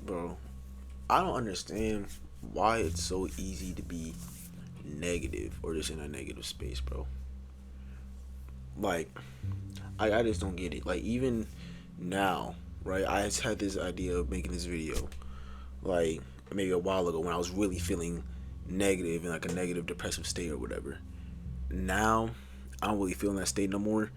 Bro, I don't understand why it's so easy to be negative or just in a negative space, bro. Like, I just don't get it. Like, even now, right? I just had this idea of making this video, like, maybe a while ago when I was really feeling negative in like a negative depressive state or whatever. Now, I don't really feel in that state no more.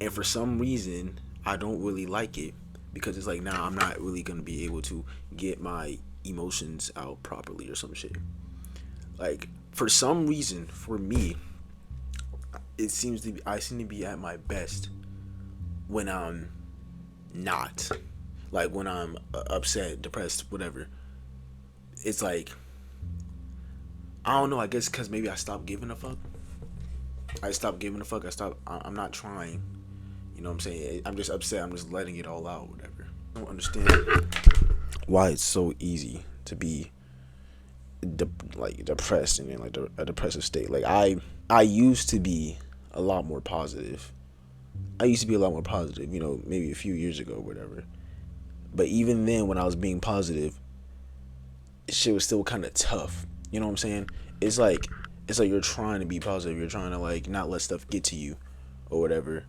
And for some reason, I don't really like it because it's like now I'm not really going to be able to get my emotions out properly or some shit. Like, for some reason, for me, it seems to be I seem to be at my best when I'm not, like when I'm upset, depressed, whatever. It's like I don't know. I guess because maybe I stopped giving a fuck. I stopped giving a fuck. I'm not trying. You know what I'm saying? I'm just upset. I'm just letting it all out. Whatever. I don't understand why it's so easy to be like depressed and in like a depressive state. Like I used to be a lot more positive. I used to be a lot more positive. You know, maybe a few years ago, or whatever. But even then, when I was being positive, shit was still kind of tough. You know what I'm saying? It's like it's like you're trying to be positive. You're trying to like not let stuff get to you, or whatever.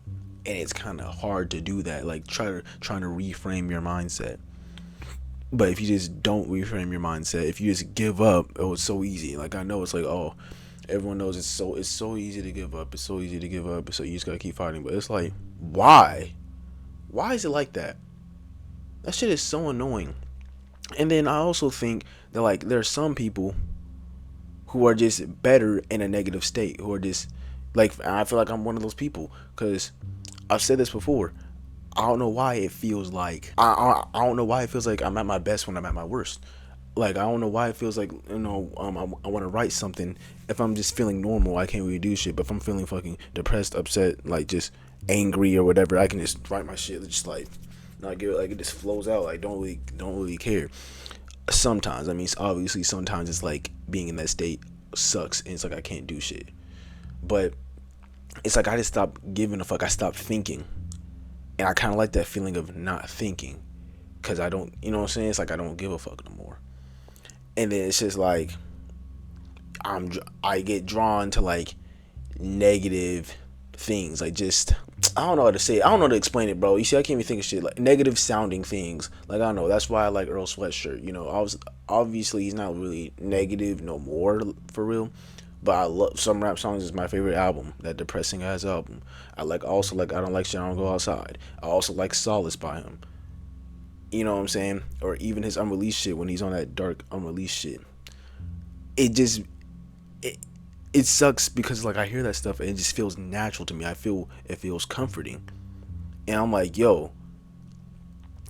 And it's kind of hard to do that. Like trying to reframe your mindset. But if you just don't reframe your mindset, if you just give up, oh, it's so easy. Like I know it's like, oh, everyone knows it's so easy to give up. It's so easy to give up. So you just gotta keep fighting. But it's like, why? Why is it like that? That shit is so annoying. And then I also think that like there are some people who are just better in a negative state, who are just like I feel like I'm one of those people because I've said this before. I don't know why it feels like I don't know why it feels like I'm at my best when I'm at my worst. Like I don't know why it feels like I want to write something. If I'm just feeling normal, I can't really do shit. But if I'm feeling fucking depressed, upset, like just angry or whatever, I can just write my shit. Just like not give it like it just flows out. Like don't really care. Sometimes I mean obviously sometimes it's like being in that state sucks and it's like I can't do shit. But it's like I just stopped giving a fuck. I stopped thinking, and I kind of like that feeling of not thinking because I don't, you know what I'm saying? It's like I don't give a fuck no more. And then it's just like I get drawn to like negative things, like just I don't know how to say it. I don't know how to explain it, bro. You see, I can't even think of shit like negative sounding things. Like I don't know. That's why I like Earl Sweatshirt. You know, I was obviously he's not really negative no more for real. But I love some rap songs is my favorite album. That depressing ass album. I like also like I don't like shit. I don't go outside. I also like Solace by him. You know what I'm saying? Or even his unreleased shit when he's on that dark unreleased shit. It just it, it sucks because like I hear that stuff and it just feels natural to me. I feel it feels comforting. And I'm like, yo,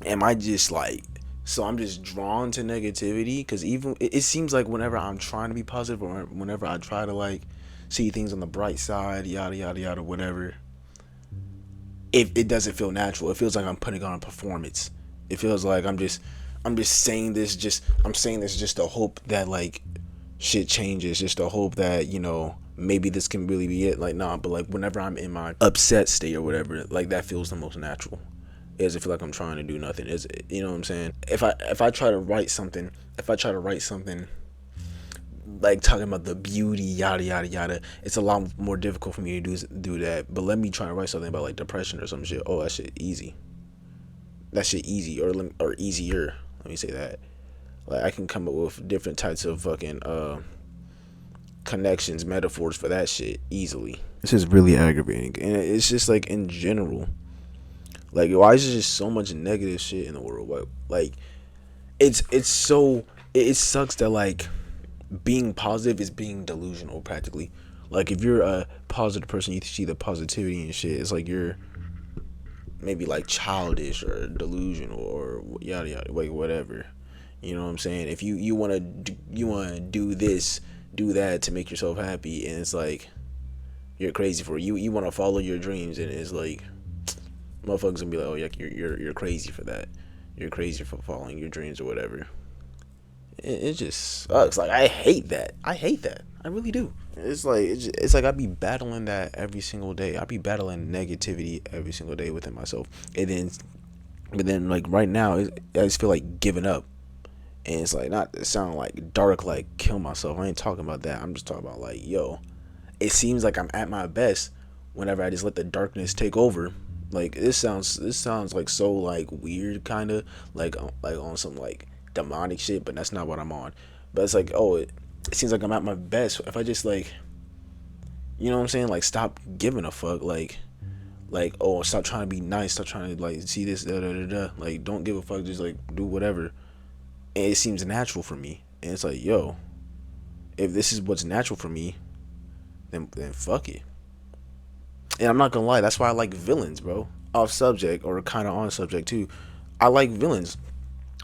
am I just like so I'm just drawn to negativity because even it seems like whenever I'm trying to be positive or whenever I try to like see things on the bright side, yada yada yada, whatever, it doesn't feel natural. It feels like I'm putting on a performance. It feels like I'm just saying this just I'm saying this just to hope that like shit changes, just to hope that, maybe this can really be it. Like nah, but like whenever I'm in my upset state or whatever, like that feels the most natural. It doesn't feel like I'm trying to do nothing. Is it? You know what I'm saying? If I try to write something, if I try to write something like talking about the beauty, yada yada yada, it's a lot more difficult for me to do that. But let me try to write something about like depression or some shit. Oh, that shit easy. That shit easy or easier. Let me say that. Like I can come up with different types of fucking connections, metaphors for that shit easily. This is really aggravating, and it's just like in general. Like why is there just so much negative shit in the world? Like it's so it sucks that like being positive is being delusional practically. Like if you're a positive person, you see the positivity and shit. It's like you're maybe like childish or delusional or yada yada, like whatever. You know what I'm saying? If you wanna do this, do that to make yourself happy, and it's like you're crazy for it. You wanna follow your dreams, and it's like motherfuckers gonna be like, oh yeah, you're crazy for that. You're crazy for following your dreams or whatever. It just sucks. Like I hate that. I hate that. I really do. It's like I be battling that every single day. I be battling negativity every single day within myself, and then but then like right now, I just feel like giving up. And it's like not to sound like dark, like kill myself. I ain't talking about that. I'm just talking about like, yo, it seems like I'm at my best whenever I just let the darkness take over. Like this sounds like so like weird, kind of like on some like demonic shit, but that's not what I'm on. But it's like, oh, it seems like I'm at my best if I just like, you know what I'm saying, like stop giving a fuck, like oh, stop trying to be nice, stop trying to like see this da da da da, like don't give a fuck, just like do whatever. And it seems natural for me, and it's like, yo, if this is what's natural for me, then fuck it. And I'm not gonna lie, that's why I like villains, bro. Off subject or kind of on subject too. I like villains.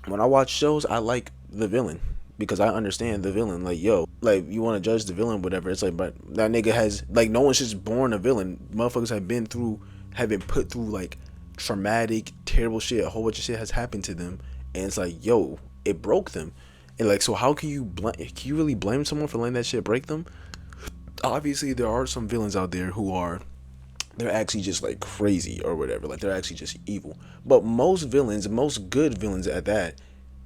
When I watch shows, I like the villain because I understand the villain. Like, yo, like you want to judge the villain, whatever. It's like, but that nigga has like no one's just born a villain. Motherfuckers have been put through like traumatic, terrible shit. A whole bunch of shit has happened to them, and it's like, yo, it broke them. And like, so how can you blame? Can you really blame someone for letting that shit break them? Obviously, there are some villains out there who are they're actually just like crazy or whatever. Like they're actually just evil. But most villains, most good villains at that,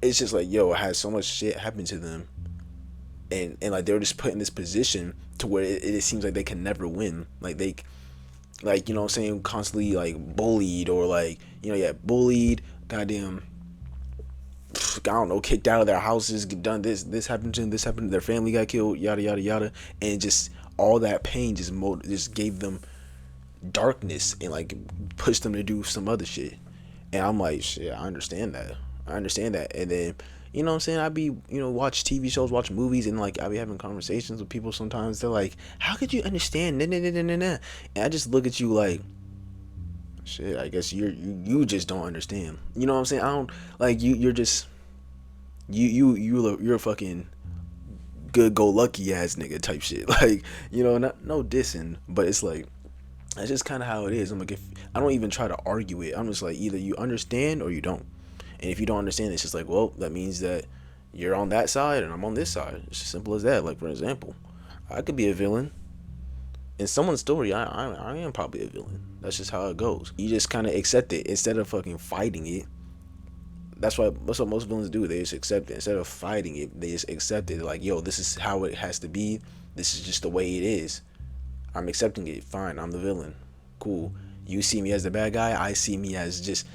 it's just like, yo, it has so much shit happen to them, and like they're just put in this position to where it seems like they can never win. Like they, like, you know what I'm saying, constantly like bullied or like, you know, yeah, bullied, goddamn, I don't know, kicked out of their houses, done this happened to them, this happened, their family got killed, yada yada yada, and just all that pain just gave them darkness and like push them to do some other shit. And I'm like, shit, I understand that. I understand that. And then, you know what I'm saying? I be, watch TV shows, watch movies, and like I be having conversations with people sometimes. They're like, how could you understand? Nah, nah, nah, nah, nah, nah. And I just look at you like, shit, I guess you just don't understand. You know what I'm saying? I don't like you're just you're a fucking good go lucky ass nigga type shit. Like, not no dissing, but it's like that's just kind of how it is. I'm like, if I don't even try to argue it, I'm just like, either you understand or you don't. And if you don't understand, it's just like, well, that means that you're on that side and I'm on this side. It's as simple as that. Like, for example, I could be a villain in someone's story. I am probably a villain. That's just how it goes. You just kind of accept it instead of fucking fighting it. That's what most villains do. They just accept it instead of fighting it. They just accept it. Like, yo, this is how it has to be. This is just the way it is. I'm accepting it. Fine, I'm the villain. Cool. You see me as the bad guy. I see me as just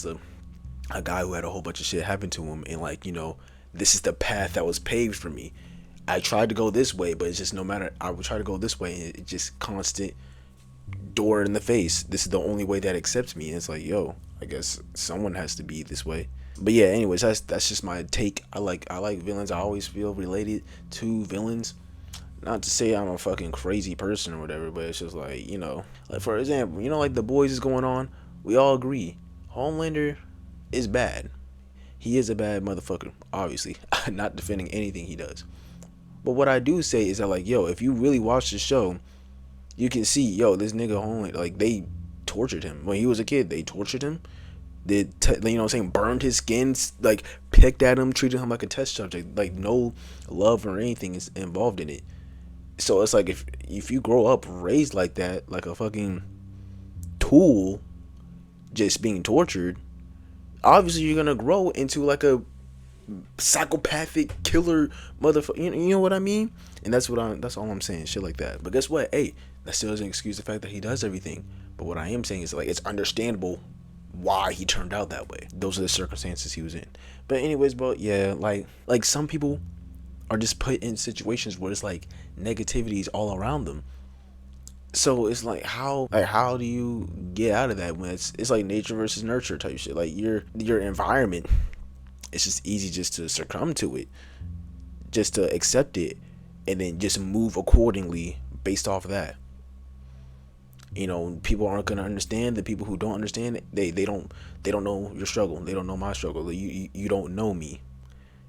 a guy who had a whole bunch of shit happen to him, and like, this is the path that was paved for me. I tried to go this way, but it's just no matter. I would try to go this way, and it's just constant door in the face. This is the only way that accepts me, and it's like, yo, I guess someone has to be this way. But yeah, anyways, that's just my take. I like villains. I always feel related to villains. Not to say I'm a fucking crazy person or whatever, but it's just like, like for example, like The Boys is going on. We all agree Homelander is bad. He is a bad motherfucker, obviously. Not defending anything he does. But what I do say is that, like, yo, if you really watch the show, you can see, yo, this nigga Homelander, like, they tortured him. When he was a kid, they tortured him. They, you know what I'm saying, burned his skin, like, picked at him, treated him like a test subject. Like, no love or anything is involved in it. So it's like, if you grow up raised like that, like a fucking tool, just being tortured, obviously you're gonna grow into like a psychopathic killer motherfucker. You know what I mean? And that's all I'm saying, shit like that. But guess what? Hey, that still doesn't excuse the fact that he does everything. But what I am saying is, like, it's understandable why he turned out that way. Those are the circumstances he was in. But anyways, bro, yeah, like some people are just put in situations where it's like negativity is all around them. So it's like, how do you get out of that when it's like nature versus nurture type shit? Like your environment, it's just easy just to succumb to it, just to accept it, and then just move accordingly based off of that. People aren't gonna understand. The people who don't understand, they don't know your struggle. They don't know my struggle. You don't know me.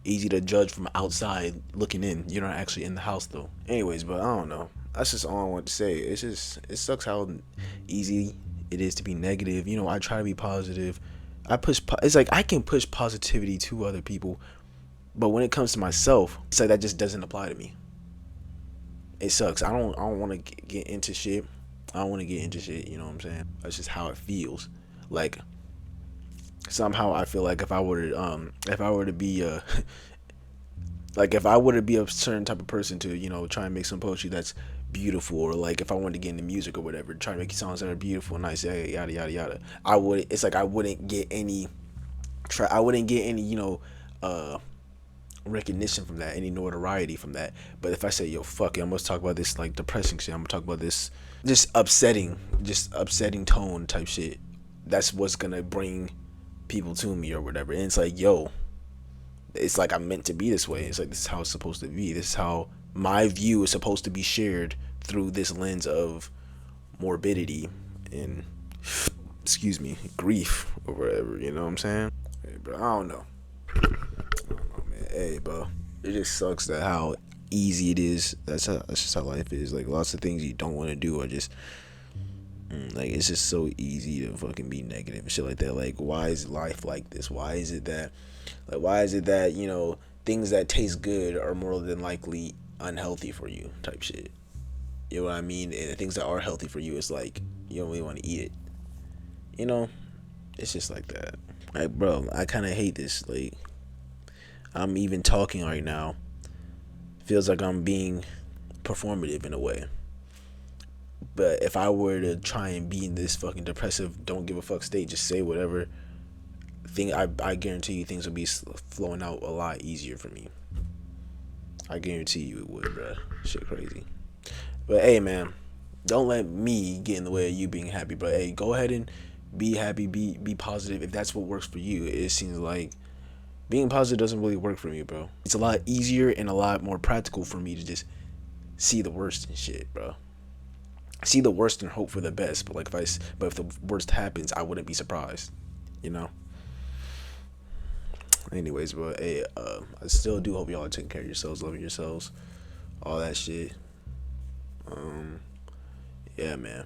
Easy to judge from outside looking in. You're not actually in the house though. Anyways, but I don't know. That's just all I want to say. It sucks how easy it is to be negative. I try to be positive. It's like I can push positivity to other people, but when it comes to myself, it's like that just doesn't apply to me. It sucks. I don't want to get into shit. I don't want to get into shit. You know what I'm saying? That's just how it feels. Like, somehow I feel like if I were to be like if I were to be a certain type of person to, try and make some poetry that's beautiful, or like if I wanted to get into music or whatever, try to make songs that are beautiful and nice, yada yada yada. It's like I wouldn't get any I wouldn't get any, uh recognition from that, any notoriety from that. But if I say, yo, fuck it, I'm gonna talk about this like depressing shit, I'm gonna talk about this just upsetting tone type shit, that's what's gonna bring people to me or whatever. And it's like, yo, it's like I'm meant to be this way. It's like this is how it's supposed to be. This is how my view is supposed to be shared through this lens of morbidity and excuse me, grief or whatever. You know what I'm saying? Hey, bro, I don't know. Man. Hey, bro, it just sucks that how easy it is. That's just how life is. Like lots of things you don't want to do are just like it's just so easy to fucking be negative and shit like that. Like why is life like this? Why is it that things that taste good are more than likely unhealthy for you type shit. You know what I mean? And the things that are healthy for you, it's like you don't really want to eat it. You know, it's just like that. Like, bro, I kind of hate this. Like, I'm even talking right now. Feels like I'm being performative in a way. But if I were to try and be in this fucking depressive, don't give a fuck state, just say whatever, I guarantee you things will be flowing out a lot easier for me. I guarantee you it would, bro. Shit crazy. But hey, man, don't let me get in the way of you being happy, bro. Hey, go ahead and be happy, be positive if that's what works for you. It seems like being positive doesn't really work for me, bro. It's a lot easier and a lot more practical for me to just see the worst and shit, bro. See the worst and hope for the best. But if the worst happens, I wouldn't be surprised. You know. Anyways, but hey, I still do hope y'all are taking care of yourselves, loving yourselves, all that shit. Yeah, man.